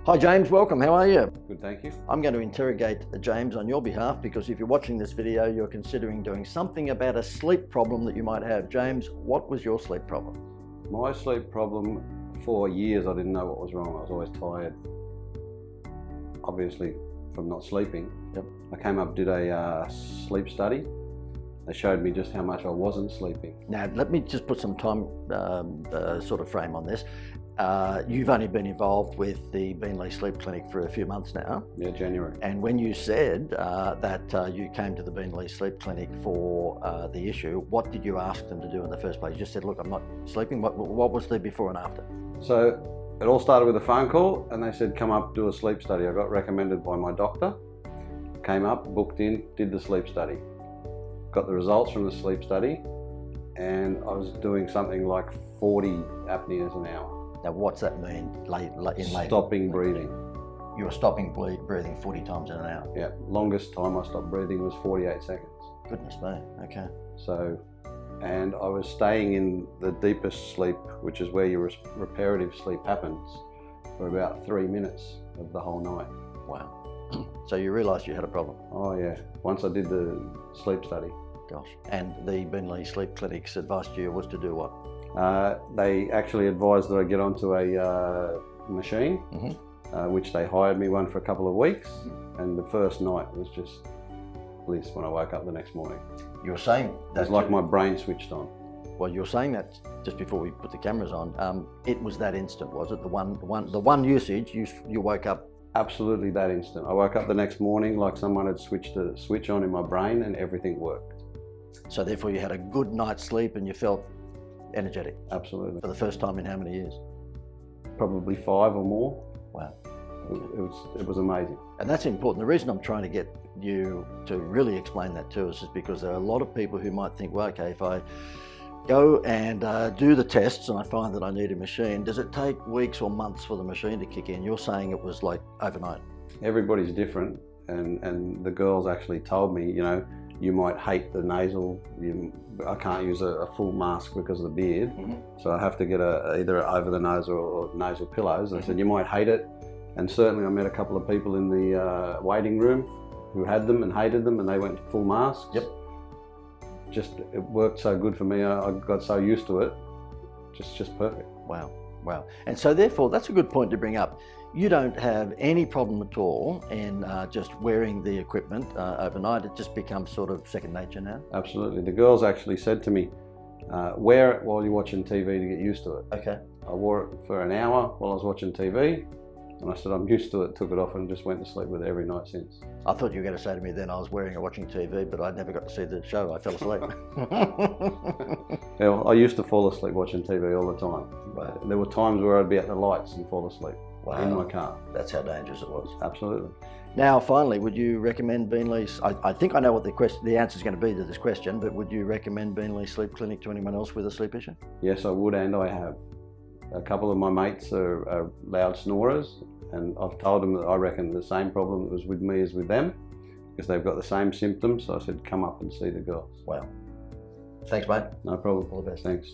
Hi James, welcome. How are you? Good, thank you. I'm going to interrogate James on your behalf because if you're watching this video, you're considering doing something about a sleep problem that you might have. James, what was your sleep problem? My sleep problem, for years I didn't know what was wrong. I was always tired, obviously from not sleeping. Yep. I came up, did a sleep study. They showed me just how much I wasn't sleeping. Now, let me just put some time sort of frame on this. You've only been involved with the Beenleigh Sleep Clinic for a few months now. Yeah, January. And when you said that you came to the Beenleigh Sleep Clinic for the issue, what did you ask them to do in the first place? You just said, look, I'm not sleeping. What was the before and after? So it all started with a phone call and they said, come up, do a sleep study. I got recommended by my doctor, came up, booked in, did the sleep study. Got the results from the sleep study and I was doing something like 40 apneas an hour. Now, what's that mean? Stopping breathing. You were stopping breathing 40 times in an hour? Yeah, longest time I stopped breathing was 48 seconds. Goodness me, okay. So, and I was staying in the deepest sleep, which is where your reparative sleep happens, for about 3 minutes of the whole night. Wow. So you realised you had a problem? Oh yeah, once I did the sleep study. Gosh. And the Beenleigh Sleep Clinic's advice to you was to do what? They actually advised that I get onto a machine, which they hired me one for a couple of weeks, and the first night was just bliss when I woke up the next morning. You were saying that... It was like my brain switched on. Well, you were saying that just before we put the cameras on. It was that instant, was it? The one usage, you woke up? Absolutely that instant. I woke up the next morning like someone had switched a switch on in my brain and everything worked. So therefore you had a good night's sleep and you felt energetic? Absolutely. For the first time in how many years? Probably 5 or more. Wow. It was amazing. And that's important. The reason I'm trying to get you to really explain that to us is because there are a lot of people who might think, well, okay, if I go and do the tests and I find that I need a machine, does it take weeks or months for the machine to kick in? You're saying it was like overnight. Everybody's different, and the girls actually told me, you know, you might hate the nasal. I can't use a full mask because of the beard, so I have to get either over the nose or nasal pillows. They said you might hate it, and certainly I met a couple of people in the waiting room who had them and hated them, and they went to full masks. Yep. Just it worked so good for me. I got so used to it. Just perfect. Wow, wow. And so therefore, that's a good point to bring up. You don't have any problem at all in just wearing the equipment overnight. It just becomes sort of second nature now? Absolutely. The girls actually said to me, wear it while you're watching TV to get used to it. Okay. I wore it for an hour while I was watching TV, and I said I'm used to it, took it off and just went to sleep with it every night since. I thought you were going to say to me then I was wearing it watching TV, but I never got to see the show. I fell asleep. Yeah, I used to fall asleep watching TV all the time. Right. There were times where I'd be at the lights and fall asleep. Wow. In my car. That's how dangerous it was. Absolutely. Now, finally, would you recommend Beenleigh's? I think I know what the answer is going to be to this question, but would you recommend Beenleigh Sleep Clinic to anyone else with a sleep issue? Yes, I would, and I have. A couple of my mates are loud snorers, and I've told them that I reckon the same problem that was with me is with them, because they've got the same symptoms. So I said, come up and see the girls. Wow. Thanks, mate. No problem. All the best. Thanks.